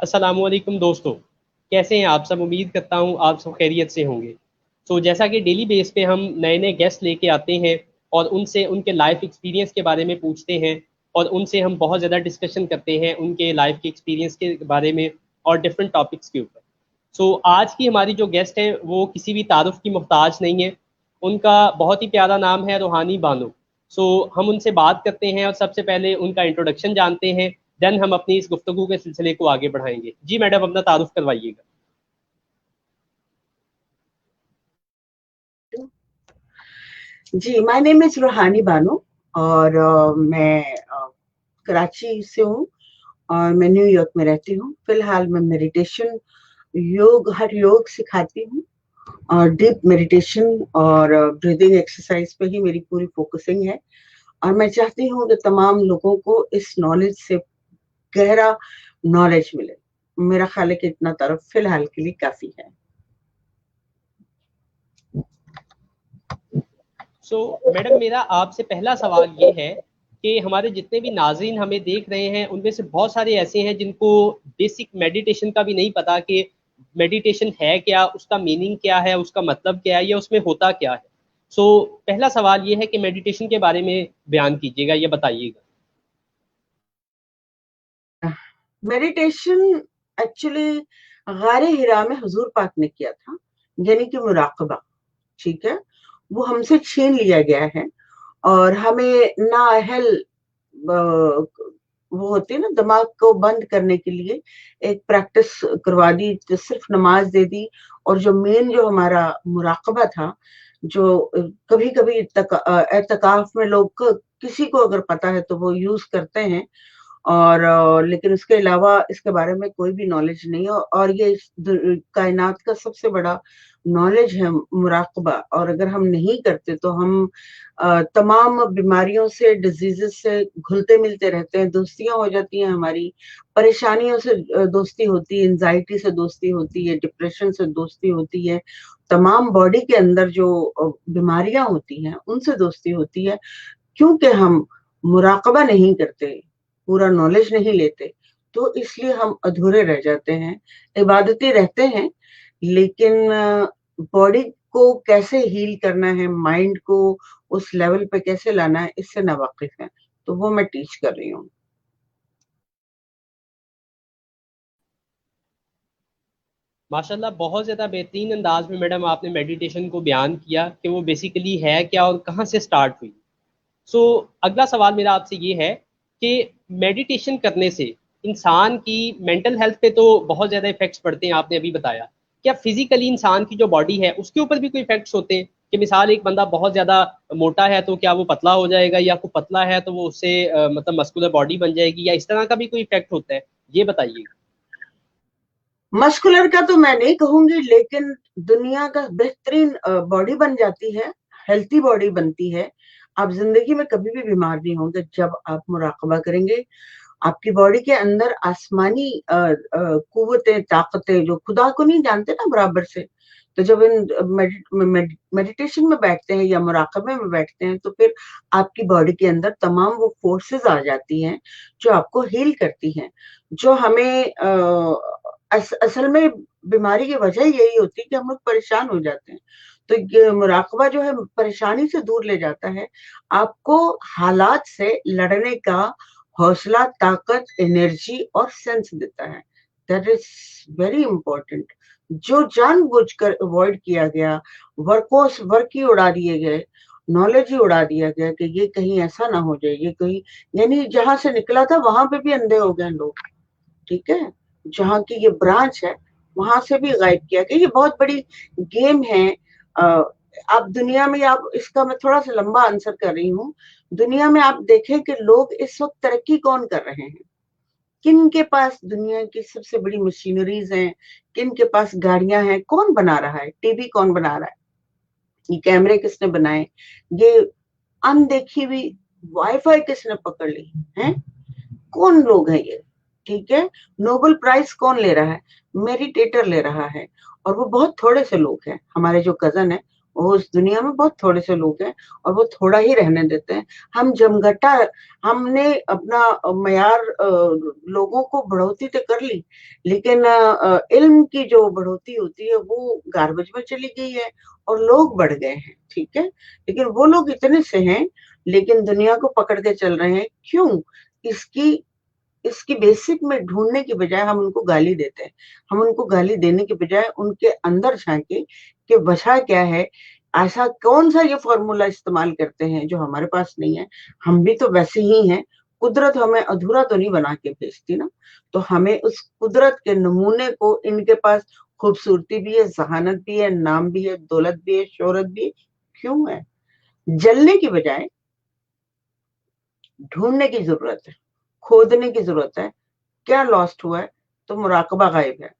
अस्सलामुअलैकुम दोस्तों, कैसे हैं आप सब। उम्मीद करता हूँ आप सब खैरियत से होंगे। जैसा कि डेली बेस पे हम नए नए गेस्ट लेके आते हैं और उनसे उनके लाइफ एक्सपीरियंस के बारे में पूछते हैं और उनसे हम बहुत ज़्यादा डिस्कशन करते हैं उनके लाइफ के एक्सपीरियंस के बारे में और डिफरेंट टॉपिक्स के ऊपर। आज की हमारी जो गेस्ट हैं वो किसी भी तारुफ की मोहताज नहीं है। उनका बहुत ही प्यारा नाम है रूहानी बानो। हम उनसे बात करते हैं और सबसे पहले उनका इंट्रोडक्शन जानते हैं। देन हम अपनी इस गुफ्तगू के सिलसिले को आगे बढ़ाएंगे। जी मैडम, अपना तारुफ करवाइएगा। जी, माय नेम इज रूहानी बानो और मैं कराची से हूँ और मैं न्यूयॉर्क में रहती हूँ। फिलहाल मैं मेडिटेशन हर योग सिखाती हूँ और डीप मेडिटेशन और ब्रीदिंग एक्सरसाइज पे ही मेरी पूरी फोकसिंग है। और मैं चाहती हूँ कि तमाम लोगों को इस नॉलेज से गहरा नॉलेज मिले। मेरा ख्याल है कि इतना तरफ फिलहाल के लिए काफी है। मैडम, मेरा आपसे पहला सवाल ये है कि हमारे जितने भी नाजरीन हमें देख रहे हैं उनमें से बहुत सारे ऐसे हैं जिनको बेसिक मेडिटेशन का भी नहीं पता कि मेडिटेशन है क्या, उसका मीनिंग क्या है, उसका मतलब क्या है, या उसमें होता क्या है। पहला सवाल ये है कि मेडिटेशन के बारे में बयान कीजिएगा, या बताइएगा। मेडिटेशन एक्चुअली गारे हिरा में हुजूर पाक ने किया था, यानी कि मुराकबा। ठीक है, वो हमसे छीन लिया गया है और हमें नाअहल वो होती है ना, दिमाग को बंद करने के लिए एक प्रैक्टिस करवा दी, जो सिर्फ नमाज दे दी। और जो मेन जो हमारा मुराकबा था, जो कभी कभी एतकाफ में लोग किसी को अगर पता है तो वो यूज करते हैं, और लेकिन उसके अलावा इसके बारे में कोई भी नॉलेज नहीं है। और ये कायनात का सबसे बड़ा नॉलेज है मुराकबा। और अगर हम नहीं करते तो हम तमाम बीमारियों से, डिजीजेस से घुलते मिलते रहते हैं। दोस्तियां हो जाती हैं हमारी, परेशानियों से दोस्ती होती है, एंजाइटी से दोस्ती होती है, डिप्रेशन से दोस्ती होती है, तमाम बॉडी के अंदर जो बीमारियां होती हैं उनसे दोस्ती होती है, क्योंकि हम मुराकबा नहीं करते, पूरा नॉलेज नहीं लेते। तो इसलिए हम अधूरे रह जाते हैं। इबादती रहते हैं, लेकिन बॉडी को कैसे हील करना है, माइंड को उस लेवल पे कैसे लाना है, इससे नावाकिफ है। तो वो मैं टीच कर रही हूँ। माशाल्लाह, बहुत ज़्यादा बेहतरीन अंदाज में मैडम आपने मेडिटेशन को बयान किया कि वो बेसिकली है क्या और कहाँ से स्टार्ट हुई। सो अगला सवाल मेरा आपसे ये है कि मेडिटेशन करने से इंसान की मेंटल हेल्थ पे तो बहुत ज़्यादा इफेक्ट्स पड़ते हैं, आपने अभी बताया। क्या फिजिकली इंसान की जो बॉडी है उसके ऊपर भी कोई इफेक्ट्स होते हैं? कि मिसाल एक बंदा बहुत ज़्यादा मोटा है तो क्या वो पतला हो जाएगा, या कोई पतला है तो वो उससे मतलब मस्कुलर बॉडी बन जाएगी, या इस तरह का भी कोई इफेक्ट होता है? ये बताइए। मस्कुलर का तो मैं नहीं कहूंगी, लेकिन दुनिया का बेहतरीन बॉडी बन जाती है, हेल्थी बॉडी बनती है। आप जिंदगी में कभी भी बीमार नहीं होंगे जब आप मुराकबा करेंगे। आपकी बॉडी के अंदर आसमानी कुव्वतें, ताकतें, जो खुदा को नहीं जानते ना बराबर से, तो जब इन मेडिटेशन में बैठते हैं या मुराकबे में बैठते हैं, तो फिर आपकी बॉडी के अंदर तमाम वो फोर्सेस आ जाती हैं जो आपको हील करती हैं। जो हमें असल में बीमारी की वजह यही होती है कि हम लोग परेशान हो जाते हैं। तो ये मुराकबा जो है परेशानी से दूर ले जाता है, आपको हालात से लड़ने का हौसला, ताकत, एनर्जी और सेंस देता है। That is very important. जो जानबूझकर अवॉइड किया गया, वर्क ही उड़ा दिए गए, नॉलेज ही उड़ा दिया गया कि ये कहीं ऐसा ना हो जाए, ये कहीं, यानी जहां से निकला था वहां पे भी अंधे हो गए लोग। ठीक है, जहाँ की ये ब्रांच है वहां से भी गायब किया गया। ये बहुत बड़ी गेम है। आप दुनिया में, आप इसका मैं थोड़ा सा लंबा आंसर कर रही हूँ। दुनिया में आप देखें कि लोग इस वक्त तरक्की कौन कर रहे हैं, किन के पास दुनिया की सबसे बड़ी मशीनरीज हैं, किन के पास गाड़ियां हैं, कौन बना रहा है, टीवी कौन बना रहा है, ये कैमरे किसने बनाए, ये अनदेखी हुई वाईफाई किसने पकड़ ली है, कौन लोग हैं ये। ठीक है, नोबेल प्राइज कौन ले रहा है, मेडिटेटर ले रहा है। और वो बहुत थोड़े से लोग हैं, हमारे जो कजन है वो उस दुनिया में बहुत थोड़े से लोग हैं और वो थोड़ा ही रहने देते हैं। हम जमघटा, हमने अपना मयार लोगों को बढ़ोतरी तो कर ली, लेकिन इल्म की जो बढ़ोतरी होती है वो गार्बेज में चली गई है और लोग बढ़ गए हैं, ठीक है। लेकिन वो लोग इतने से हैं लेकिन दुनिया को पकड़ के चल रहे हैं। क्यों? इसकी इसकी बेसिक में ढूंढने की बजाय हम उनको गाली देते हैं। हम उनको गाली देने की बजाय उनके अंदर झांके कि वजह क्या है, ऐसा कौन सा ये फॉर्मूला इस्तेमाल करते हैं जो हमारे पास नहीं है। हम भी तो वैसे ही हैं, कुदरत हमें अधूरा तो नहीं बना के भेजती ना। तो हमें उस कुदरत के नमूने को, इनके पास खूबसूरती भी है, जहानत भी है, नाम भी है, दौलत भी है, शोहरत भी है, क्यों है? जलने की बजाय ढूंढने की जरूरत है, खोदने की जरूरत है। क्या लॉस्ट हुआ है? तो मुराकबा गायब है।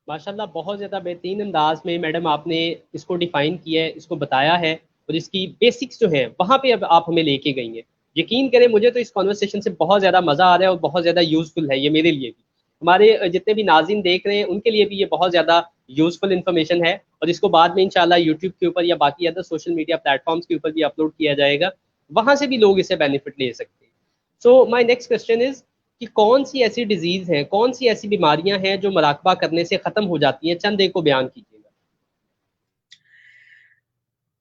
माशाल्लाह बहुत ज़्यादा बेहतरीन अंदाज में मैडम आपने इसको डिफ़ाइन किया है, इसको बताया है, और इसकी बेसिक्स जो हैं वहाँ पे अब आप हमें लेके गई हैं। यकीन करें मुझे तो इस कॉन्वर्सेशन से बहुत ज़्यादा मज़ा आ रहा है और बहुत ज़्यादा यूज़फुल है ये मेरे लिए भी, हमारे जितने भी नाज़रीन देख रहे हैं उनके लिए भी ये बहुत ज़्यादा यूज़फुल इन्फॉर्मेशन है। और इसको बाद में इंशाल्लाह यूट्यूब के ऊपर या बाकी अदर सोशल मीडिया प्लेटफॉर्म्स के ऊपर भी अपलोड किया जाएगा, वहाँ से भी लोग इससे बेनिफिट ले सकते हैं। सो माई नेक्स्ट क्वेश्चन इज़ कि कौन सी ऐसी डिजीज है, कौन सी ऐसी बीमारियां हैं जो मुराकबा करने से खत्म हो जाती हैं, चंद एक को बयान कीजिएगा।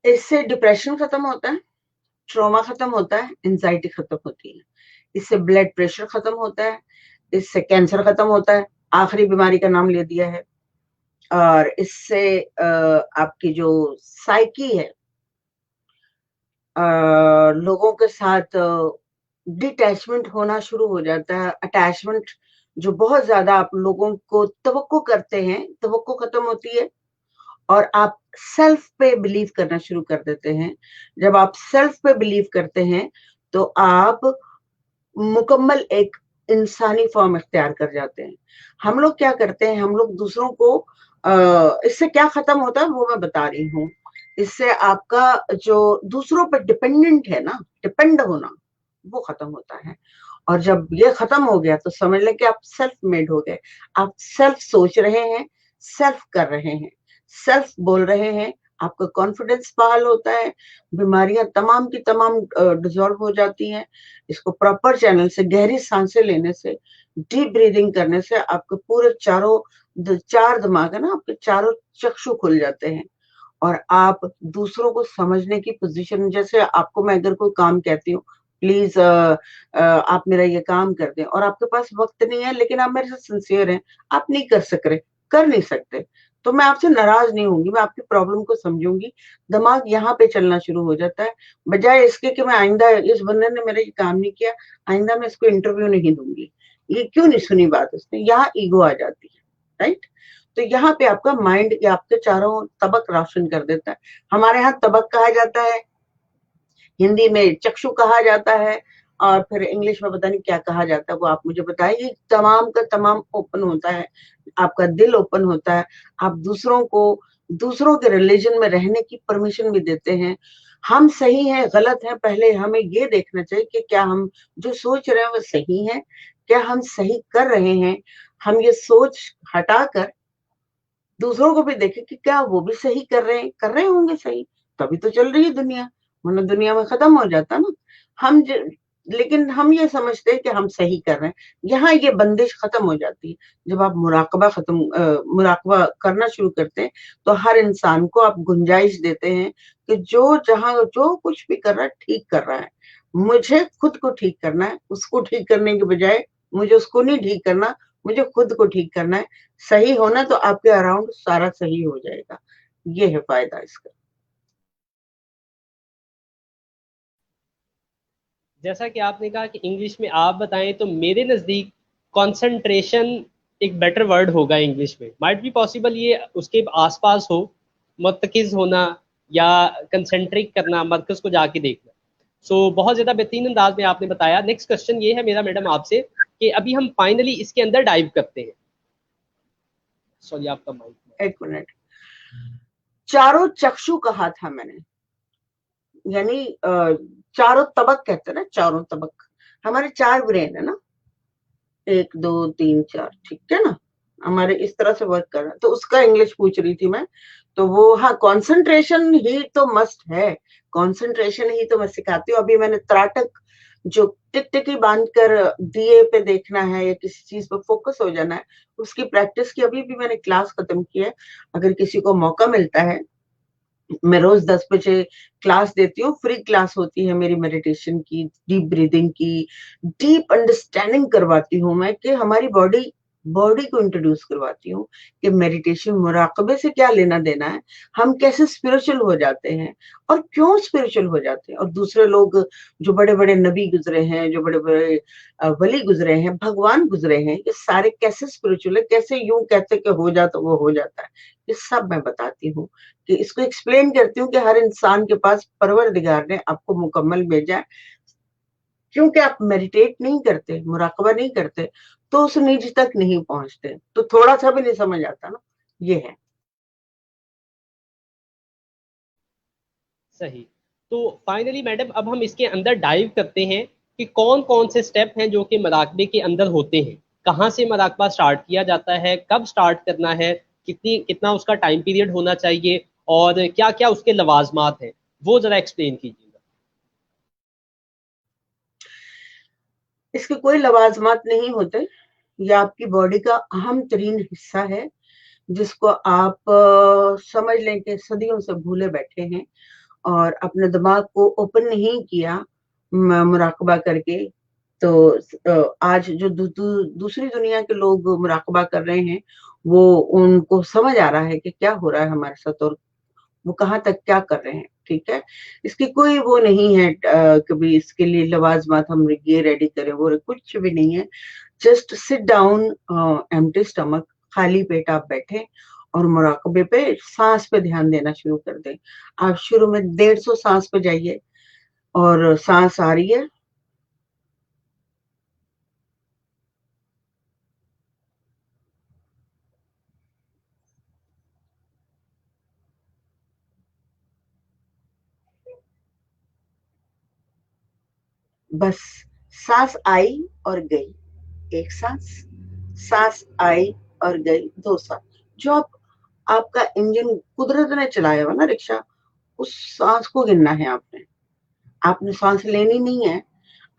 इससे डिप्रेशन खत्म होता है, ट्रॉमा खत्म होता है, एंजाइटी खत्म होती है, इससे ब्लड प्रेशर खत्म होता है, इससे कैंसर खत्म होता है, आखिरी बीमारी का नाम ले दिया है। और इससे आपकी जो साइकी है, लोगों के साथ डिटैचमेंट होना शुरू हो जाता है। अटैचमेंट जो बहुत ज्यादा आप लोगों को तवक्को करते हैं, तवक्को खत्म होती है और आप सेल्फ पे बिलीव करना शुरू कर देते हैं। जब आप सेल्फ पे बिलीव करते हैं तो आप मुकम्मल एक इंसानी फॉर्म इख्तियार कर जाते हैं। हम लोग क्या करते हैं, हम लोग दूसरों को इससे क्या खत्म होता है वो मैं बता रही हूँ। इससे आपका जो दूसरों पर डिपेंडेंट है ना, डिपेंड होना, वो खत्म होता है। और जब ये खत्म हो गया तो समझ लें कि आप सेल्फ मेड हो गए। आप सेल्फ सोच रहे हैं, सेल्फ कर रहे हैं, सेल्फ बोल रहे हैं, आपका कॉन्फिडेंस बहाल होता है, बीमारियां तमाम की तमाम डिजॉल्व हो जाती हैं। इसको प्रॉपर चैनल से गहरी सांसें लेने से, डीप ब्रीदिंग करने से आपके पूरे चार दिमाग है ना, आपके चारों चक्षु खुल जाते हैं और आप दूसरों को समझने की पोजीशन, जैसे आपको मैं अगर कोई काम कहती हूँ, प्लीज आप मेरा ये काम कर दें, और आपके पास वक्त नहीं है लेकिन आप मेरे साथ सिंसियर हैं, आप नहीं कर सक रहे, कर नहीं सकते, तो मैं आपसे नाराज नहीं होंगी, मैं आपकी प्रॉब्लम को समझूंगी। दिमाग यहाँ पे चलना शुरू हो जाता है, बजाय इसके कि मैं आइंदा, इस बंदे ने मेरा ये काम नहीं किया, आइंदा मैं इसको इंटरव्यू नहीं दूंगी, ये क्यों नहीं सुनी बात उसने, यहाँ ईगो आ जाती है, राइट। तो यहाँ पे आपका माइंड या आपके चारों तबक रोशन कर देता है। हमारे यहाँ तबक कहा जाता है, हिंदी में चक्षु कहा जाता है, और फिर इंग्लिश में पता नहीं क्या कहा जाता है, वो आप मुझे बताइए। तमाम का तमाम ओपन होता है, आपका दिल ओपन होता है, आप दूसरों को, दूसरों के रिलीजन में रहने की परमिशन भी देते हैं। हम सही हैं गलत हैं, पहले हमें ये देखना चाहिए कि क्या हम जो सोच रहे हैं वो सही है, क्या हम सही कर रहे हैं। हम ये सोच हटाकर दूसरों को भी देखें कि क्या वो भी सही कर रहे होंगे सही, तभी तो चल रही है दुनिया, वरना दुनिया में खत्म हो जाता ना। हम ज, लेकिन हम ये समझते हैं कि हम सही कर रहे हैं, यहाँ ये बंदिश खत्म हो जाती है। जब आप मुराकबा करना शुरू करते हैं तो हर इंसान को आप गुंजाइश देते हैं कि जो जहां जो कुछ भी कर रहा है ठीक कर रहा है, मुझे खुद को ठीक करना है, उसको ठीक करने के बजाय मुझे उसको नहीं ठीक करना, मुझे खुद को ठीक करना है। सही होना तो आपके अराउंड सारा सही हो जाएगा, ये है फायदा इसका। जैसा कि आपने कहा कि इंग्लिश में आप बताएं, तो मेरे नज़दीक कंसंट्रेशन एक बेटर वर्ड होगा इंग्लिश में, माइट बी पॉसिबल ये उसके आसपास हो, मुतकिज़ होना या कंसंट्रेट करना, मरकज़ को जाके देखना। सो बहुत ज़्यादा बेहतरीन अंदाज में आपने बताया। नेक्स्ट क्वेश्चन ये है मेरा मैडम आपसे कि अभी हम फाइनली इसके अंदर डाइव करते हैं। सॉरी आपका माइक। एक मिनट, चारों चक्षु कहा था मैंने, यानी चारों तबक कहते हैं ना, चारों तबक, हमारे चार ब्रेन है ना, 1 2 3 4, ठीक है ना, हमारे इस तरह से वर्क कर रहा है। तो उसका इंग्लिश पूछ रही थी मैं, तो वो हाँ, कंसंट्रेशन ही तो मस्ट है, कंसंट्रेशन ही तो मैं सिखाती हूँ। अभी मैंने त्राटक जो टिकटिकी बांध कर दिए पे देखना है या किसी चीज पे फोकस हो जाना है, उसकी प्रैक्टिस की अभी भी मैंने क्लास खत्म की है। अगर किसी को मौका मिलता है, मैं रोज 10 बजे क्लास देती हूँ, फ्री क्लास होती है मेरी मेडिटेशन की, डीप ब्रीदिंग की, डीप अंडरस्टैंडिंग करवाती हूँ मैं कि हमारी बॉडी बॉडी को इंट्रोड्यूस करवाती हूँ कि मेडिटेशन मुराकबे से क्या लेना देना है, हम कैसे स्पिरिचुअल हो जाते हैं और क्यों स्पिरिचुअल हो जाते हैं। और दूसरे लोग जो बड़े बड़े नबी गुजरे हैं, जो बड़े बड़े वली गुजरे हैं, भगवान गुजरे हैं, ये सारे कैसे स्पिरिचुअल है, कैसे यूं कहते कि हो जा तो वो हो जाता है, ये सब मैं बताती हूँ। कि इसको एक्सप्लेन करती हूँ कि हर इंसान के पास परवरदिगार ने आपको मुकम्मल भेजा है। क्योंकि आप मेडिटेट नहीं करते, मुराकबा नहीं करते, तो उस निज तक नहीं पहुंचते, तो थोड़ा सा भी नहीं समझ आता ना, ये है। सही। तो फाइनली मैडम अब हम इसके अंदर डाइव करते हैं कि कौन कौन से स्टेप हैं जो कि मराकबे के अंदर होते हैं, कहाँ से मराकबा स्टार्ट किया जाता है, कब स्टार्ट करना है, कितना उसका टाइम पीरियड होना चाहिए, और क्या क्या उसके लवाजमात हैं, वो जरा एक्सप्लेन कीजिएगा। इसके कोई लवाजमात नहीं होते, ये आपकी बॉडी का अहम तरीन हिस्सा है, जिसको आप समझ लें कि सदियों से भूले बैठे हैं और अपने दिमाग को ओपन नहीं किया मुराकबा करके। तो आज जो दूसरी दुनिया के लोग मुराकबा कर रहे हैं, वो उनको समझ आ रहा है कि क्या हो रहा है हमारे साथ और वो कहाँ तक क्या कर रहे हैं, ठीक है। इसकी कोई वो नहीं है कभी इसके लिए लवाजमात हम ये रेडी करें, वो कुछ भी नहीं है। Just sit down, empty stomach, खाली पेट आप बैठे और मुराकबे पे सांस पे ध्यान देना शुरू कर दें। आप शुरू में 150 सांस पे जाइए और सांस आ रही है, बस सांस आई और गई, एक सांस, सांस आई और गई, दो सांस। जो आपका इंजन कुदरत ने चलाया हुआ ना रिक्शा, उस सांस को गिनना है आपने। आपने सांस लेनी नहीं है,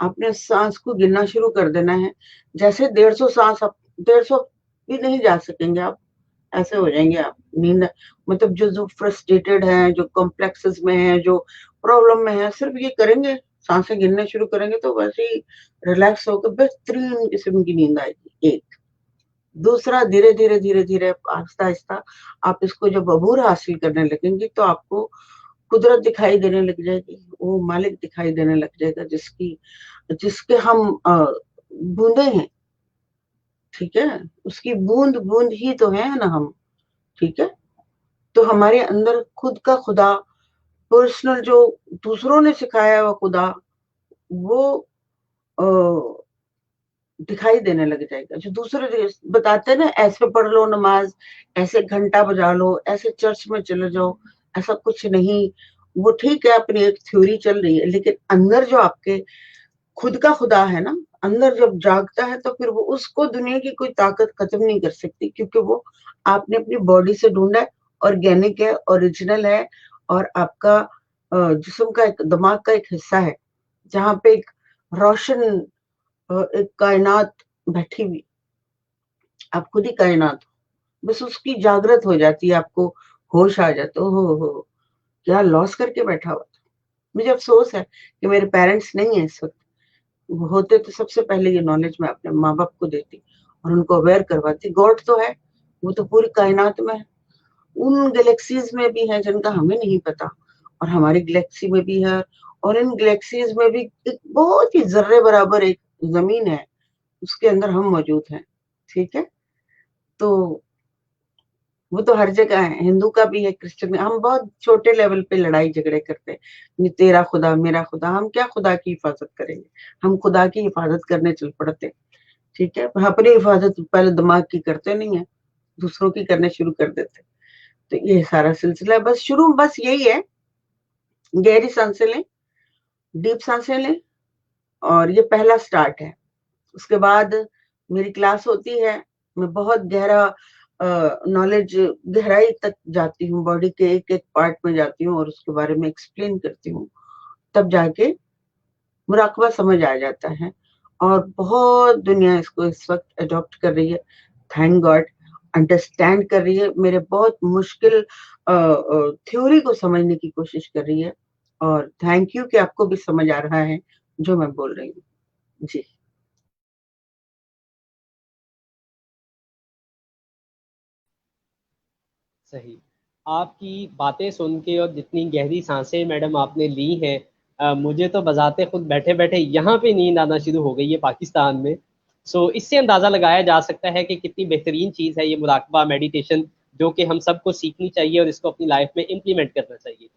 आपने सांस को गिनना शुरू कर देना है। जैसे 150 सांस, आप 150 भी नहीं जा सकेंगे आप, ऐसे हो जाएंगे आप नींद। मतलब जो जो फ्रस्ट्रेटेड है, जो कॉम्प्लेक्सेस में है, जो प्रॉब्लम में है, सिर्फ ये करेंगे, सांसें गिनने शुरू करेंगे तो वैसे ही रिलैक्स होकर बेहतरीन किस्म की नींद आएगी। एक दूसरा, धीरे धीरे धीरे धीरे आहिस्ता आहिस्ता आप इसको जब अबूर हासिल करने लगेंगे तो आपको कुदरत दिखाई देने लग जाएगी, वो मालिक दिखाई देने लग जाएगा जिसकी जिसके हम बूंदे हैं, ठीक है। उसकी बूंद बूंद ही तो है ना हम, ठीक है। तो हमारे अंदर खुद का खुदा, पर्सनल जो दूसरों ने सिखाया हुआ खुदा, वो अ, दिखाई देने लग जाएगा। जो दूसरे बताते हैं ना, ऐसे पढ़ लो नमाज, ऐसे घंटा बजा लो, ऐसे चर्च में चले जाओ, ऐसा कुछ नहीं। वो ठीक है, अपनी एक थ्योरी चल रही है, लेकिन अंदर जो आपके खुद का खुदा है ना, अंदर जब जागता है तो फिर वो उसको दुनिया की कोई ताकत खत्म नहीं कर सकती, क्योंकि वो आपने अपनी बॉडी से ढूंढा है, ऑर्गेनिक है, ओरिजिनल है, और आपका जिस्म का एक, दिमाग का एक हिस्सा है, जहाँ पे एक रोशन एक कायनात बैठी हुई, आप खुद ही कायनात हो। बस उसकी जागृत हो जाती है, आपको होश आ जाता है। हो क्या लॉस करके बैठा हुआ था। मुझे अफसोस है कि मेरे पेरेंट्स नहीं है इस वक्त, होते तो सबसे पहले ये नॉलेज मैं अपने माँ बाप को देती और उनको अवेयर करवाती। गॉड तो है, वो तो पूरी कायनात में है, उन गैलेक्सीज में भी है जिनका हमें नहीं पता, और हमारी गैलेक्सी में भी है, और इन गैलेक्सीज में भी एक बहुत ही जर्रे बराबर एक जमीन है, उसके अंदर हम मौजूद हैं, ठीक है। तो वो तो हर जगह है, हिंदू का भी है, क्रिश्चियन का। हम बहुत छोटे लेवल पे लड़ाई झगड़े करते हैं, तेरा खुदा मेरा खुदा। हम क्या खुदा की हिफाजत करेंगे, हम खुदा की हिफाजत करने चल पड़ते, ठीक है। अपनी हिफाजत पहले दिमाग की करते नहीं है, दूसरों की करने शुरू कर देते। तो ये सारा सिलसिला है, बस शुरू बस यही है, गहरी सांसें लें, डीप सांसें लें, और ये पहला स्टार्ट है। उसके बाद मेरी क्लास होती है, मैं बहुत गहरा नॉलेज, गहराई तक जाती हूँ, बॉडी के एक एक पार्ट में जाती हूँ और उसके बारे में एक्सप्लेन करती हूँ, तब जाके मुराकबा समझ आ जाता है। और बहुत दुनिया इसको इस वक्त अडॉप्ट कर रही है, थैंक गॉड, अंडरस्टैंड कर रही है, मेरे बहुत मुश्किल थ्योरी को समझने की कोशिश कर रही है। और थैंक यू कि आपको भी समझ आ रहा है जो मैं बोल रही हूँ। जी। सही। आपकी बातें सुन के और जितनी गहरी सांसें मैडम आपने ली हैं, मुझे तो बजाते खुद बैठे बैठे यहाँ पे नींद आना शुरू हो गई है पाकिस्तान में। सो इससे अंदाज़ा लगाया जा सकता है कि कितनी बेहतरीन चीज़ है ये मुराकबा मेडिटेशन, जो कि हम सबको सीखनी चाहिए और इसको अपनी लाइफ में इम्प्लीमेंट करना चाहिए।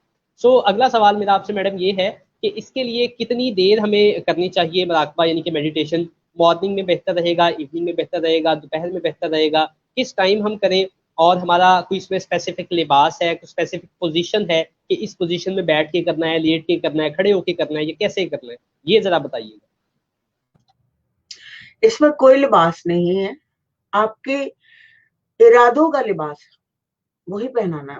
सो अगला सवाल मेरा आपसे मैडम ये है कि इसके लिए कितनी देर हमें करनी चाहिए मुराकबा यानी कि मेडिटेशन? मॉर्निंग में बेहतर रहेगा, इवनिंग में बेहतर रहेगा, दोपहर में बेहतर रहेगा, किस टाइम हम करें? और हमारा कोई इसमें स्पेसिफिक लिबास है, कुछ स्पेसिफिक पोजीशन है कि इस पोजीशन में बैठ के करना है, लेट के करना है, खड़े होके करना है, ये कैसे करना है, ये जरा बताइएगा। इसमें कोई लिबास नहीं है, आपके इरादों का लिबास है, वही पहनाना है।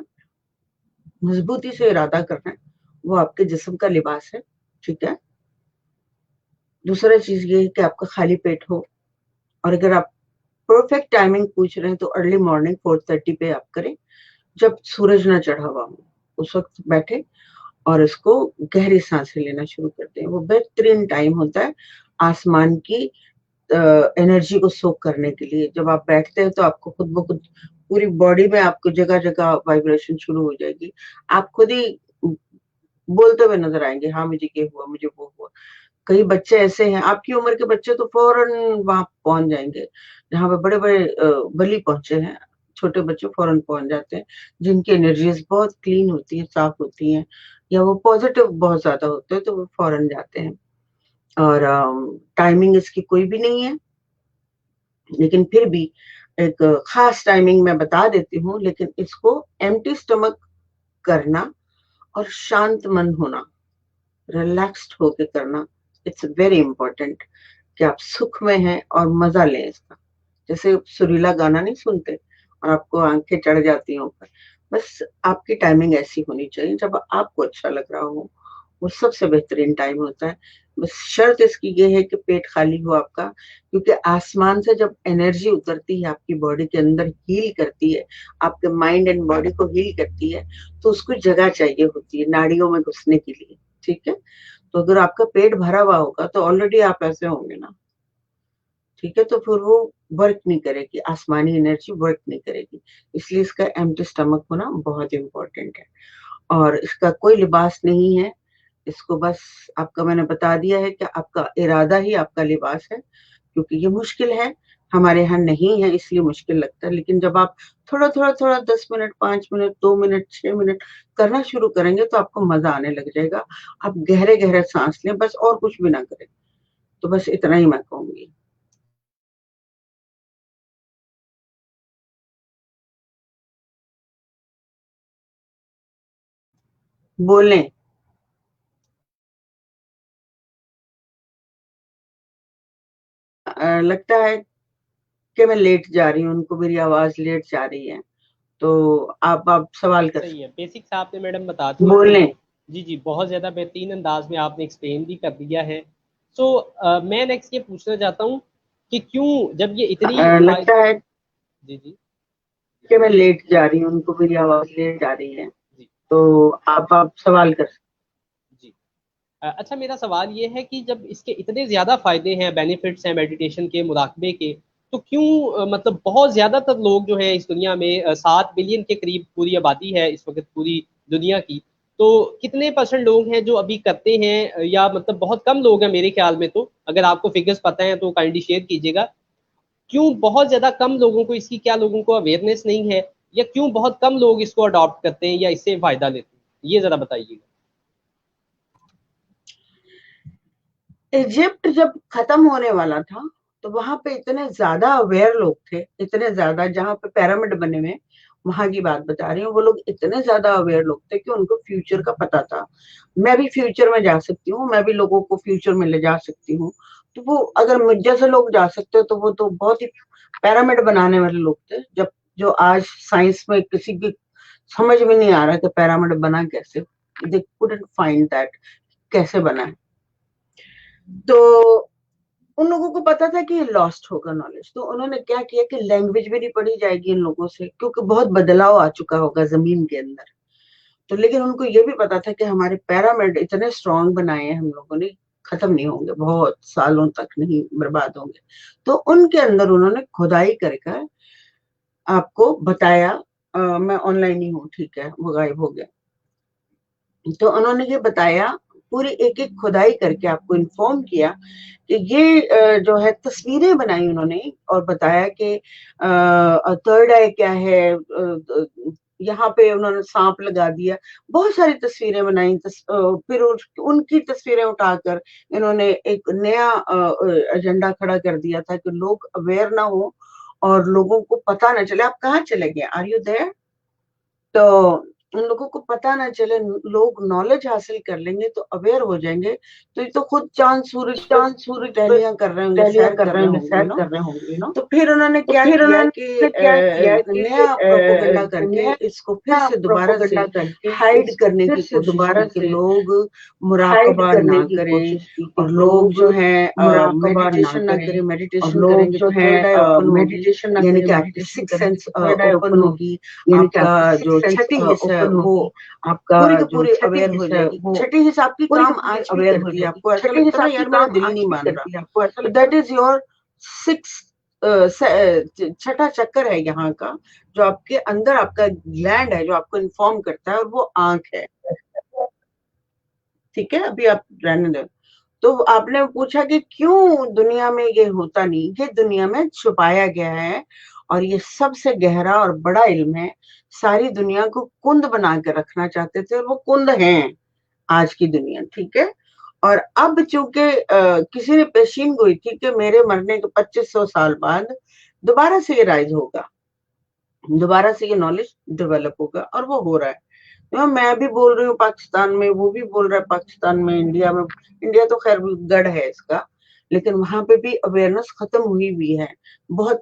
मजबूती से इरादा करना है, वो आपके जिस्म का लिबास है। ठीक है। दूसरा चीज ये है कि आपका खाली पेट हो, और अगर आप परफेक्ट टाइमिंग पूछ रहे हैं तो अर्ली मॉर्निंग 4:30 पे आप करें, जब सूरज ना चढ़ा हुआ हो, उस वक्त बैठे और इसको गहरी सांसें लेना शुरू करते हैं। वो बेहतरीन टाइम होता है आसमान की एनर्जी को सोक करने के लिए। जब आप बैठते हैं तो आपको खुद ब खुद पूरी बॉडी में आपको जगह जगह वाइब्रेशन शुरू हो जाएगी। आप खुद ही बोलते हुए नजर आएंगे, हाँ मुझे ये हुआ, मुझे वो हुआ। कई बच्चे ऐसे हैं, आपकी उम्र के बच्चे तो फौरन वहां पहुंच जाएंगे जहां पे बड़े बड़े वली पहुंचे हैं। छोटे बच्चे फौरन पहुंच जाते हैं जिनकी एनर्जीज बहुत क्लीन होती है, साफ होती हैं, या वो पॉजिटिव बहुत ज्यादा होते हैं, तो वो फौरन जाते हैं। और टाइमिंग इसकी कोई भी नहीं है, लेकिन फिर भी एक खास टाइमिंग मैं बता देती हूँ। लेकिन इसको एम्प्टी स्टमक करना और शांत मन होना, रिलैक्स्ड होके करना, इट्स वेरी इंपॉर्टेंट, कि आप सुख में हैं और मजा लें इसका। जैसे सुरीला गाना नहीं सुनते और आपको आंखें चढ़ जाती हैं ऊपर, बस आपकी टाइमिंग ऐसी होनी चाहिए जब आपको अच्छा लग रहा हो, वो सबसे बेहतरीन टाइम होता है। बस शर्त इसकी ये है कि पेट खाली हो आपका, क्योंकि आसमान से जब एनर्जी उतरती है आपकी बॉडी के अंदर, हील करती है, आपके माइंड एंड बॉडी को हील करती है, तो उसको जगह चाहिए होती है नाड़ियों में घुसने के लिए। ठीक है। तो अगर आपका पेट भरा हुआ होगा तो ऑलरेडी आप ऐसे होंगे ना। ठीक है। तो फिर वो वर्क नहीं करेगी, आसमानी एनर्जी वर्क नहीं करेगी। इसलिए इसका एम्प्टी स्टमक होना बहुत इंपॉर्टेंट है। और इसका कोई लिबास नहीं है, इसको बस आपका मैंने बता दिया है कि आपका इरादा ही आपका लिबास है। क्योंकि ये मुश्किल है, हमारे यहाँ नहीं है इसलिए मुश्किल लगता है। लेकिन जब आप थोड़ा थोड़ा थोड़ा 10 मिनट, 5 मिनट, 2 मिनट, 6 मिनट करना शुरू करेंगे तो आपको मजा आने लग जाएगा। आप गहरे गहरे सांस लें बस, और कुछ भी ना करें। तो बस इतना ही मैं कहूंगी। बोलें। लगता है कि मैं लेट जा रही हूँ, उनको मेरी आवाज लेट जा रही है। तो आप सवाल कर सही है, सकते बेसिक्स आपने मैडम बता हैं। दिए हैं। बोलें। जी जी, बहुत ज़्यादा बेहतरीन अंदाज में आपने एक्सप्लेन भी कर दिया है। सो मैं नेक्स्ट ये पूछना चाहता हूँ कि क्यों जब ये इतनी लगता है जी जी कि मैं लेट जा रही हूँ, उनको मेरी आवाज लेट जा रही है। जी तो आप सवाल कर सकते जी। अच्छा, मेरा सवाल ये है कि जब इसके इतने ज़्यादा फ़ायदे हैं, बेनिफिट्स हैं मेडिटेशन के, मुराकबे के, तो क्यों मतलब बहुत ज़्यादातर लोग जो हैं इस दुनिया में 7 बिलियन के करीब पूरी आबादी है इस वक्त पूरी दुनिया की, तो कितने परसेंट लोग हैं जो अभी करते हैं, या मतलब बहुत कम लोग हैं मेरे ख्याल में। तो अगर आपको फिगर्स पता है तो काइंडली शेयर कीजिएगा। क्यों बहुत ज़्यादा कम लोगों को इसकी, क्या लोगों को अवेयरनेस नहीं है, या क्यों बहुत कम लोग इसको अडॉप्ट करते हैं या इससे फ़ायदा लेते हैं, ये ज़रा बताइएगा। हैं। इजिप्ट जब खत्म होने वाला था तो वहां पे इतने ज्यादा अवेयर लोग थे, इतने ज्यादा, जहां पे पिरामिड बने हुए, वहां की बात बता रही हूँ। वो लोग इतने ज्यादा अवेयर लोग थे कि उनको फ्यूचर का पता था। मैं भी फ्यूचर में जा सकती हूँ, मैं भी लोगों को फ्यूचर में ले जा सकती हूँ। तो वो अगर मुझ जैसे लोग जा सकते हो तो वो तो बहुत ही पिरामिड बनाने वाले लोग थे, जब जो आज साइंस में किसी की समझ में नहीं आ रहा कि पिरामिड बना कैसे, दे कुडंट फाइंड दैट कैसे बना है। तो उन लोगों को पता था कि ये लॉस्ट होगा नॉलेज, तो उन्होंने क्या किया कि लैंग्वेज भी नहीं पढ़ी जाएगी इन लोगों से, क्योंकि बहुत बदलाव आ चुका होगा जमीन के अंदर। तो लेकिन उनको ये भी पता था कि हमारे पिरामिड इतने स्ट्रांग बनाए हैं हम लोगों ने, खत्म नहीं होंगे, बहुत सालों तक नहीं बर्बाद होंगे। तो उनके अंदर उन्होंने खुदाई करके आपको बताया, मैं ऑनलाइन ही हूँ, ठीक है, वो गायब हो गया। तो उन्होंने ये बताया, पूरी एक एक खुदाई करके आपको इन्फॉर्म किया कि ये जो है तस्वीरें बनाई उन्होंने और बताया कि थर्ड आई क्या है, यहाँ पे उन्होंने सांप लगा दिया, बहुत सारी तस्वीरें बनाई। फिर उनकी तस्वीरें उठाकर इन्होंने एक नया एजेंडा खड़ा कर दिया था कि लोग अवेयर ना हो और लोगों को पता ना चले आप कहाँ चले गए, आर यू देयर। तो उन लोगों को पता ना चले, लोग नॉलेज हासिल कर लेंगे तो अवेयर हो जाएंगे। तो ये तो खुद चांद सूरज पे टहलियां कर रहे होंगे, टहलियां सैर कर कर रहे रहे होंगे, होंगे सैर ना। कर रहे होंगे ना। तो फिर उन्होंने तो क्या फिर किया कि उन्होंने क्या किया कि नया प्रोपोगंडा करके नया इसको फिर से दोबारा से प्रोपेगेंडा करके हाइड इसको करने फिर की से कोशिश की दोबारा कि से लोग हाइड मुराकबा करने ना की करें कोशिश की कि और लोग लोग जो है मुराकबा ना मेडिटेशन ना करें करें। और मेडिटेशन लोग करेंगे जो तो है थर्ड आई ओपन होगी, मेडिटेशन ना यानी करें, कि आपकी मेडिटेशन सिक्स करेंगे सेंस तो थर्ड आई ओपन ओपन होगी, होगी, यानी कि आपका आपकी जो सिक्स सेंस छठी हिस्सा है ओपन वो होगी, आपका पूरी की जो पूरी छठी अवेयर हो हिस्सा है जाएगी। वो छठी हिस्सा आपकी पूरी की काम पूरी आज भी अवेयर हो करती है, जाएगी। आपको ऐसा छठी लगता है हिस्सा ना आपकी यार मेरा काम दिल आज नहीं भी मान रहा, करती है, आपको ऐसा तो लगता दैट इज योर सिक्स छठा चक्कर है यहाँ का, जो आपके अंदर आपका ग्लैंड है जो आपको इन्फॉर्म करता है, और वो आंख है। ठीक है, अभी आप रहने दो। तो आपने पूछा कि क्यों दुनिया में ये होता नहीं, ये दुनिया में छुपाया गया है और ये सबसे गहरा और बड़ा इल्म है। सारी दुनिया को कुंद बना के रखना चाहते थे और वो कुंद हैं आज की दुनिया, ठीक है। और अब चूंकि किसी ने पेशीन गोई थी कि मेरे मरने के 2500 साल बाद दोबारा से ये राइज होगा, दोबारा से ये नॉलेज डेवलप होगा, और वो हो रहा है। मैं भी बोल रही हूँ पाकिस्तान में, वो भी बोल रहा है पाकिस्तान में, इंडिया में। इंडिया तो खैर गढ़ है इसका, लेकिन वहां पे भी अवेयरनेस खत्म हुई भी है। बहुत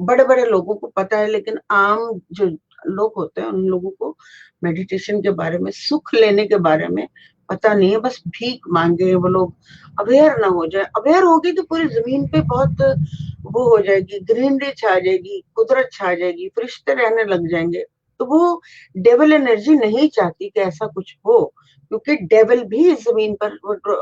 बड़े बड़े लोगों को पता है, लेकिन आम जो लोग होते हैं उन लोगों को मेडिटेशन के बारे में, सुख लेने के बारे में पता नहीं है, बस भीख मांगे वो लोग। अवेयर ना हो जाए, अवेयर होगी तो पूरी जमीन पे बहुत वो हो जाएगी, ग्रीनरी छा जाएगी, कुदरत छा जाएगी, फरिश्ते रहने लग जाएंगे। तो वो डेविल एनर्जी नहीं चाहती कि ऐसा कुछ हो, क्योंकि डेविल भी इस जमीन पर,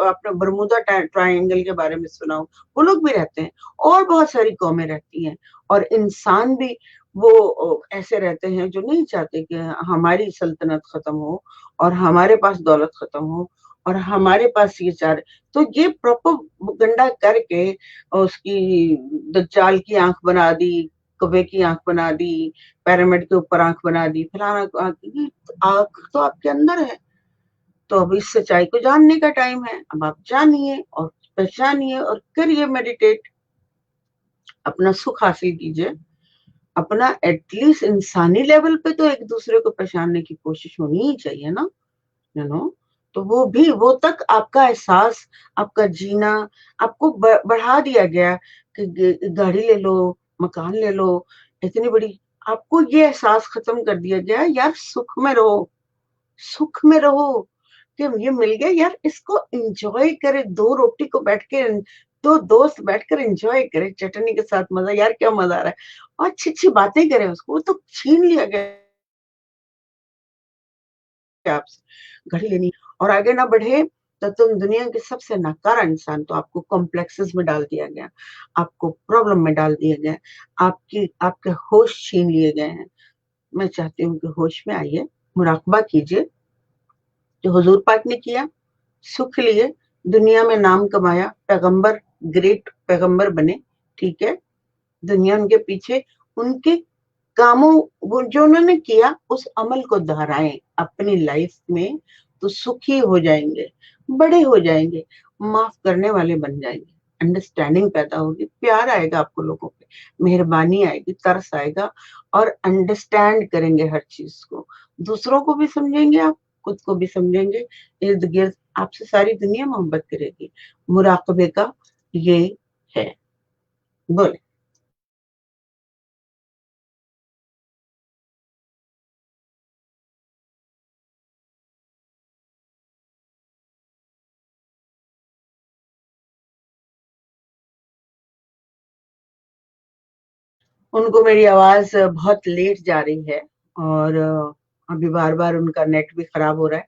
आपने बरमुदा ट्रायंगल के बारे में सुना हो, वो लोग भी रहते हैं और बहुत सारी कौमें रहती हैं, और इंसान भी वो ऐसे रहते हैं जो नहीं चाहते कि हमारी सल्तनत खत्म हो और हमारे पास दौलत खत्म हो और हमारे पास ये चार। तो ये प्रोपेगेंडा करके उसकी दज्जाल की आंख बना दी, कौवे की आंख बना दी, पिरामिड के ऊपर आंख बना दी, फलाना आंख तो आपके अंदर है। तो अब इस सच्चाई को जानने का टाइम है, अब आप जानिए और पहचानिए और करिए मेडिटेट, अपना सुख हासिल कीजिए, अपना एटलीस्ट इंसानी लेवल पे तो एक दूसरे को पहचानने की कोशिश होनी ही चाहिए ना, यू नो। तो वो भी, वो तक आपका एहसास, आपका जीना आपको बढ़ा दिया गया कि गाड़ी ले लो, मकान ले लो, इतनी बड़ी, आपको ये एहसास खत्म कर दिया गया यार, सुख में रहो, सुख में रहो, कि ये मिल गया यार, इसको एंजॉय करे, दो रोटी को बैठ के, दो दोस्त बैठकर एंजॉय करे चटनी के साथ, मजा, यार क्या मजा आ रहा है, और अच्छी अच्छी बातें करें, उसको वो तो छीन लिया गया आपसे, घड़ी लेनी और आगे ना बढ़े। तो तुम दुनिया के सबसे नकारा इंसान, तो आपको कॉम्प्लेक्सेस में डाल दिया गया, आपको प्रॉब्लम में डाल दिया गया, आपकी आपके होश छीन लिए गए हैं। मैं चाहती हूँ कि होश में आइए, मुराकबा कीजिए जो हुजूर पाक ने किया, सुख लिए, दुनिया में नाम कमाया, पैगंबर, ग्रेट पैगंबर बने, ठीक है। दुनिया उनके पीछे, उनके कामों, वो जो उन्होंने किया उस अमल को दोहराएं अपनी लाइफ में, तो सुखी हो जाएंगे, बड़े हो जाएंगे, माफ करने वाले बन जाएंगे, अंडरस्टैंडिंग पैदा होगी, प्यार आएगा आपको लोगों पे, मेहरबानी आएगी, तरस आएगा, और अंडरस्टैंड करेंगे हर चीज को, दूसरों को भी समझेंगे आप, खुद को भी समझेंगे, इर्द गिर्द आपसे सारी दुनिया मोहब्बत करेगी। मुराकबे का ये है। बोले। उनको मेरी आवाज बहुत लेट जा रही है और अभी बार-बार उनका नेट भी खराब हो रहा है।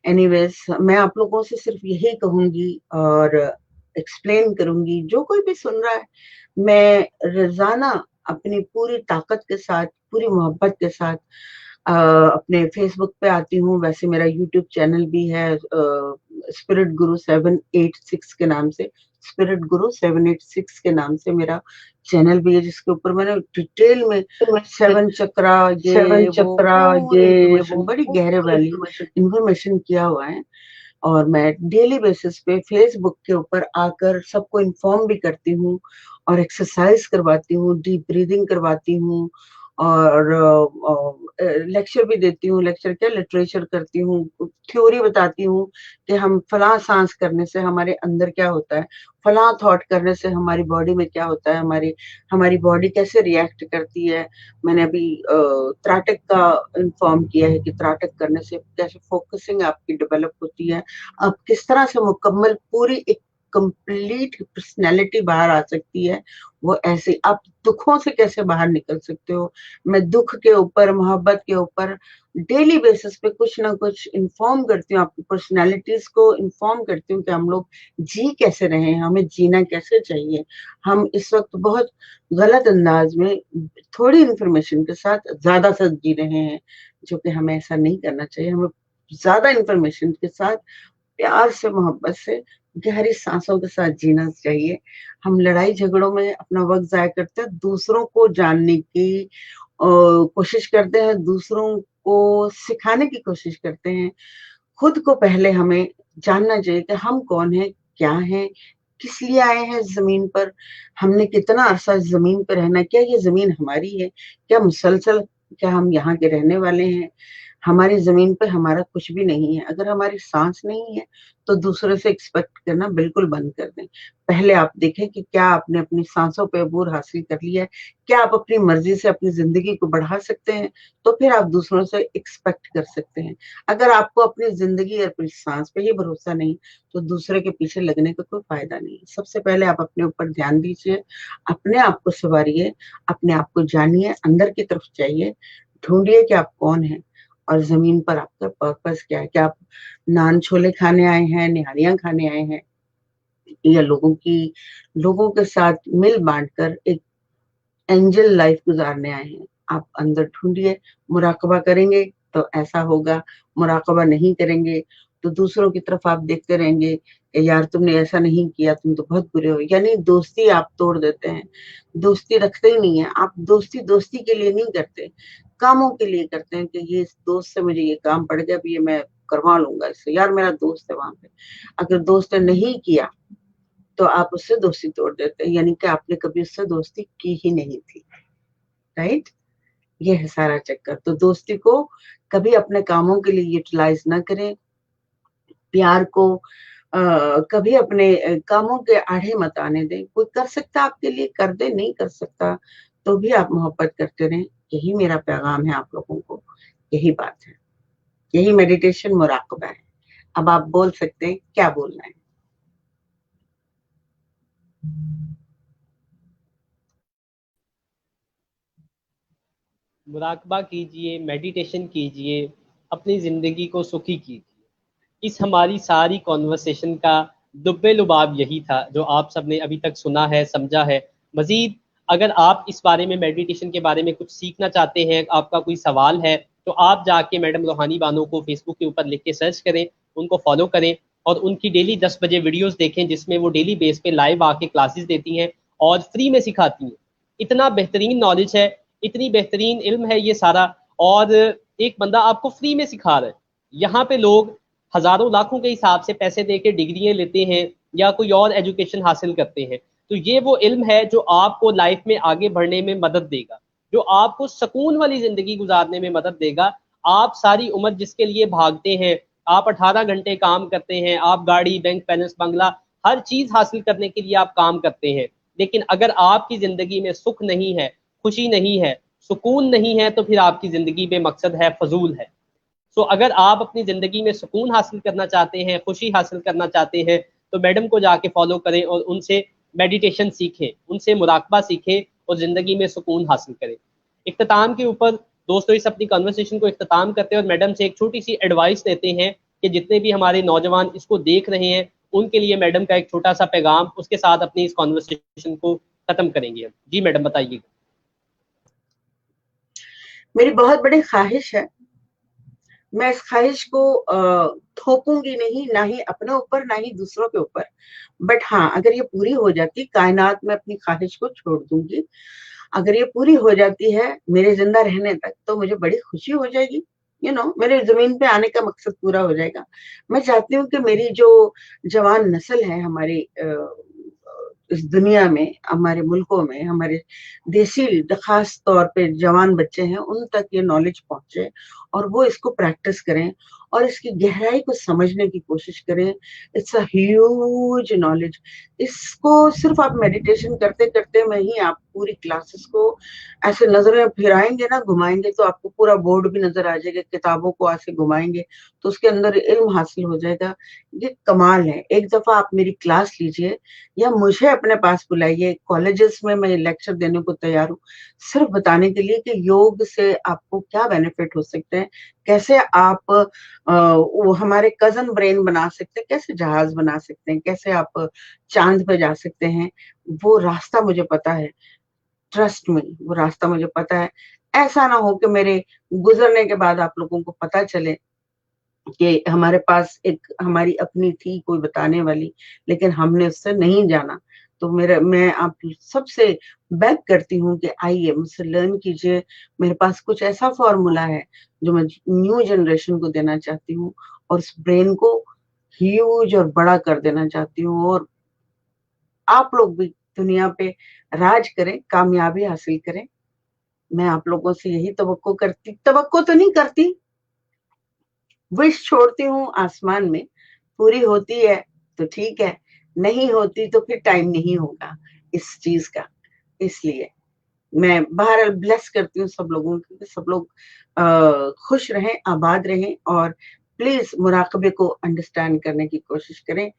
एनीवेज़ मैं आप लोगों से सिर्फ यही कहूँगी और एक्सप्लेन करूँगी, जो कोई भी सुन रहा है, मैं रोज़ाना अपनी पूरी ताकत के साथ, पूरी मोहब्बत के साथ अपने फ़ेसबुक पे आती हूँ, वैसे मेरा यूट्यूब चैनल भी है स्पिरिट गुरु 786 के नाम से, स्पिरिट गुरु 786 के नाम से मेरा चैनल भी है, जिसके ऊपर मैंने डिटेल में 7 चक्रा ये वो बड़ी गहरे वाली इन्फॉर्मेशन किया हुआ है। और मैं डेली बेसिस पे फेसबुक के ऊपर आकर सबको इन्फॉर्म भी करती हूँ और एक्सरसाइज करवाती हूँ, डीप ब्रीदिंग करवाती हूँ और लेक्चर भी देती हूँ। लेक्चर क्या, लिटरेचर करती हूँ, थ्योरी बताती हूँ कि हम फलां सांस करने से हमारे अंदर क्या होता है, फलां थॉट करने से हमारी बॉडी में क्या होता है, हमारी बॉडी कैसे रिएक्ट करती है। मैंने अभी त्राटक का इन्फॉर्म किया है कि त्राटक करने से कैसे फोकसिंग आपकी डेवलप होती है, आप किस तरह से मुकम्मल पूरी एक कंप्लीट पर्सनैलिटी बाहर आ सकती है। वो ऐसे आप दुखों से कैसे बाहर निकल सकते हो। मैं दुख के ऊपर, मोहब्बत के ऊपर डेली बेसिस पे कुछ ना कुछ इन्फॉर्म करती हूँ, आपकी पर्सनैलिटीज को इन्फॉर्म करती हूँ कि हम लोग जी कैसे रहे हैं, हमें जीना कैसे चाहिए। हम इस वक्त बहुत गलत अंदाज में थोड़ी इन्फॉर्मेशन के साथ ज्यादा सच जी रहे हैं, जो कि हमें ऐसा नहीं करना चाहिए। हमें ज्यादा इन्फॉर्मेशन के साथ प्यार से, मोहब्बत से, गहरी सांसों के साथ जीना चाहिए। हम लड़ाई झगड़ों में अपना वक्त ज़ाया करते हैं, दूसरों को जानने की कोशिश करते हैं, दूसरों को सिखाने की कोशिश करते हैं। खुद को पहले हमें जानना चाहिए कि हम कौन हैं, क्या हैं, किस लिए आए हैं ज़मीन पर, हमने कितना अरसा ज़मीन पे रहना है, क्या ये ज़मीन हमारी है, क्या मुसलसल क्या हम यहाँ के रहने वाले हैं। हमारी ज़मीन पे हमारा कुछ भी नहीं है। अगर हमारी साँस नहीं है, तो दूसरे से एक्सपेक्ट करना बिल्कुल बंद कर दें। पहले आप देखें कि क्या आपने अपनी साँसों पे अबूर हासिल कर लिया है? क्या आप अपनी मर्ज़ी से अपनी ज़िंदगी को बढ़ा सकते हैं? तो फिर आप दूसरों से एक्सपेक्ट कर सकते हैं। अगर आपको अपनी ज़िंदगी और अपनी साँस पे ही भरोसा नहीं, तो दूसरे के पीछे लगने का कोई फ़ायदा नहीं है। सबसे पहले आप अपने ऊपर ध्यान दीजिए, अपने आप को सँवारिए, अपने आप को जानिए, अंदर की तरफ जाइए, ढूँढिए कि आप कौन हैं और ज़मीन पर आपका पर्पस क्या है? क्या आप नान छोले खाने आए हैं, निहारियाँ खाने आए हैं या लोगों के साथ मिल-बाँट कर एक एंजल लाइफ गुज़ारने आए हैं? आप अंदर ढूँढिए, मुराकबा करेंगे तो ऐसा होगा, मुराकबा नहीं करेंगे तो दूसरों की तरफ आप देखते रहेंगे कि यार तुमने ऐसा नहीं किया, तुम तो बहुत बुरे हो। यानी दोस्ती आप तोड़ देते हैं, दोस्ती रखते ही नहीं है। आप दोस्ती दोस्ती के लिए नहीं करते, कामों के लिए करते हैं कि ये इस दोस्त से मुझे ये काम पड़ गया, अब ये मैं करवा लूँगा इससे, यार मेरा दोस्त है वहाँ पे। अगर दोस्त ने नहीं किया, तो आप उससे दोस्ती तोड़ देते हैं, यानी कि आपने कभी उससे दोस्ती की ही नहीं थी, राइट? ये है सारा चक्कर। तो दोस्ती को कभी अपने कामों के लिए यूटिलाइज़ ना करें, प्यार को कभी अपने कामों के आड़े मत आने दें। कोई कर सकता है आपके लिए कर दे, नहीं कर सकता तो भी आप मोहब्बत करते रहें। यही मेरा पैगाम है आप लोगों को, यही बात है। यही मेडिटेशन मुराकबा है। अब आप बोल सकते हैं, क्या बोलना है? मुराकबा कीजिए, मेडिटेशन कीजिए, अपनी ज़िंदगी को सुखी कीजिए। इस हमारी सारी कॉन्वर्सेशन का लुब्बे-लुबाब यही था, जो आप सबने अभी तक सुना है, समझा है। मज़ीद अगर आप इस बारे में, मेडिटेशन के बारे में कुछ सीखना चाहते हैं, आपका कोई सवाल है, तो आप जाके मैडम रूहानी बानो को फेसबुक के ऊपर लिख के सर्च करें, उनको फॉलो करें और उनकी डेली 10 बजे वीडियोज़ देखें, जिसमें वो डेली बेस पे लाइव आके क्लासेस देती हैं और फ्री में सिखाती हैं। इतना बेहतरीन नॉलेज है, इतनी बेहतरीन इल्म है ये सारा, और एक बंदा आपको फ्री में सिखा रहा है। यहाँ पे लोग हज़ारों लाखों के हिसाब से पैसे दे के डिग्रियाँ लेते हैं या कोई और एजुकेशन हासिल करते हैं। तो ये वो इल्म है जो आपको लाइफ में आगे बढ़ने में मदद देगा, जो आपको सुकून वाली ज़िंदगी गुजारने में मदद देगा। आप सारी उम्र जिसके लिए भागते हैं, आप 18 घंटे काम करते हैं, आप गाड़ी, बैंक बैलेंस, बंगला, हर चीज़ हासिल करने के लिए आप काम करते हैं, लेकिन अगर आपकी ज़िंदगी में सुख नहीं है, खुशी नहीं है, सुकून नहीं है, तो फिर आपकी ज़िंदगी में मकसद है, फजूल है। सो अगर आप अपनी ज़िंदगी में सुकून हासिल करना चाहते हैं, खुशी हासिल करना चाहते हैं, तो मैडम को जाके फॉलो करें और उनसे मेडिटेशन सीखें, उनसे मुराकबा सीखें और ज़िंदगी में सुकून हासिल करें। इख्तिताम के ऊपर दोस्तों इस अपनी कन्वर्सेशन को इख्तिताम करते हैं और मैडम से एक छोटी सी एडवाइस लेते हैं कि जितने भी हमारे नौजवान इसको देख रहे हैं उनके लिए मैडम का एक छोटा सा पैगाम, उसके साथ अपनी इस कॉन्वर्सेशन को खत्म करेंगे हम। जी मैडम बताइए। मेरी बहुत बड़ी ख्वाहिश है, मैं इस ख्वाहिश को थोपूंगी नहीं, ना ही अपने ऊपर ना ही दूसरों के ऊपर, बट हाँ अगर ये पूरी हो जाती, कायनात में अपनी ख्वाहिश को छोड़ दूंगी, अगर ये पूरी हो जाती है मेरे जिंदा रहने तक, तो मुझे बड़ी खुशी हो जाएगी। मेरे जमीन पे आने का मकसद पूरा हो जाएगा। मैं चाहती हूँ कि मेरी जो जवान नस्ल है हमारी इस दुनिया में, हमारे मुल्कों में, हमारे देसी खास तौर पे जवान बच्चे हैं, उन तक ये नॉलेज पहुंचे और वो इसको प्रैक्टिस करें और इसकी गहराई को समझने की कोशिश करें। It's a huge knowledge. इसको सिर्फ आप मेडिटेशन करते करते में ही आप पूरी क्लासेस को ऐसे नजरें फिराएंगे ना, घुमाएंगे, तो आपको पूरा बोर्ड भी नजर आ जाएगा। किताबों को ऐसे घुमाएंगे तो उसके अंदर इल्म हासिल हो जाएगा। ये कमाल है। एक दफा आप मेरी क्लास लीजिए या मुझे अपने पास बुलाइए, कॉलेजेस में मैं लेक्चर देने को तैयार हूँ, सिर्फ बताने के लिए कि योग से आपको क्या बेनिफिट हो सकते हैं, कैसे आप वो हमारे कजन ब्रेन बना सकते हैं, कैसे जहाज बना सकते हैं, कैसे आप चांद पे जा सकते हैं। वो रास्ता मुझे पता है, ट्रस्ट में, वो रास्ता मुझे पता है। ऐसा ना हो कि मेरे गुजरने के बाद आप लोगों को पता चले कि हमारे पास एक हमारी अपनी थी कोई बताने वाली, लेकिन हमने उससे नहीं जाना। तो मैं आप सबसे बेग करती हूँ कि आइए मुझसे लर्न कीजिए। मेरे पास कुछ ऐसा फॉर्मूला है जो मैं न्यू जनरेशन को देना चाहती हूँ और उस ब्रेन को ह्यूज और बड़ा कर देना चाहती हूँ, और आप लोग भी दुनिया पे राज करें, कामयाबी हासिल करें। मैं आप लोगों से यही तवक्को तो नहीं करती, विश छोड़ती हूँ आसमान में। पूरी होती है तो ठीक है, नहीं होती तो फिर टाइम नहीं होगा इस चीज का। इसलिए मैं बहरहाल ब्लेस करती हूँ सब लोगों को, सब लोग खुश रहें, आबाद रहें, और प्लीज मुराकबे को अंडरस्टैंड करने की कोशिश करें।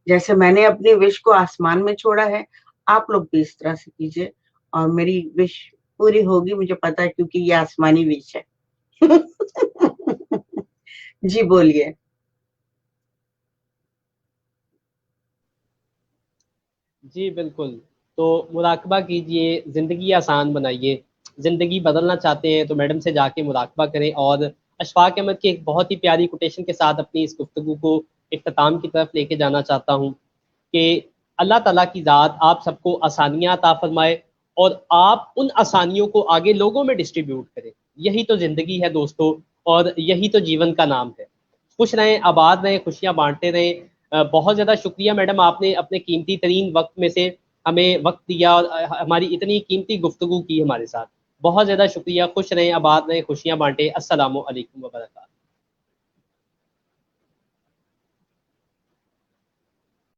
जैसे मैंने अपनी विश को आसमान में छोड़ा है, आप लोग भी इस तरह से कीजिए और मेरी विश पूरी होगी, मुझे पता है, क्योंकि ये आसमानी विश है। जी बोलिए। जी बिल्कुल। तो मुराकबा कीजिए, ज़िंदगी आसान बनाइए। ज़िंदगी बदलना चाहते हैं तो मैडम से जाके मुराकबा करें। और अशफाक अहमद की एक बहुत ही प्यारी कोटेशन के साथ अपनी इस गुफ्तगू को इख्तिताम की तरफ लेके जाना चाहता हूँ कि अल्लाह ताला की ज़ात आप सबको आसानियाँ अता फरमाए और आप उन आसानियों को आगे लोगों में डिस्ट्रीब्यूट करें। यही तो ज़िंदगी है दोस्तों, और यही तो जीवन का नाम है। खुश रहें, आबाद रहें, खुशियाँ बांटते रहें। बहुत ज़्यादा शुक्रिया मैडम, आपने अपने कीमती तरीन वक्त में से हमें वक्त दिया और हमारी इतनी कीमती गुफ्तगू की हमारे साथ। बहुत ज़्यादा शुक्रिया। खुश रहें, आबाद रहें, खुशियाँ बांटें। अस्सलामु अलैकुम व बरकातहू।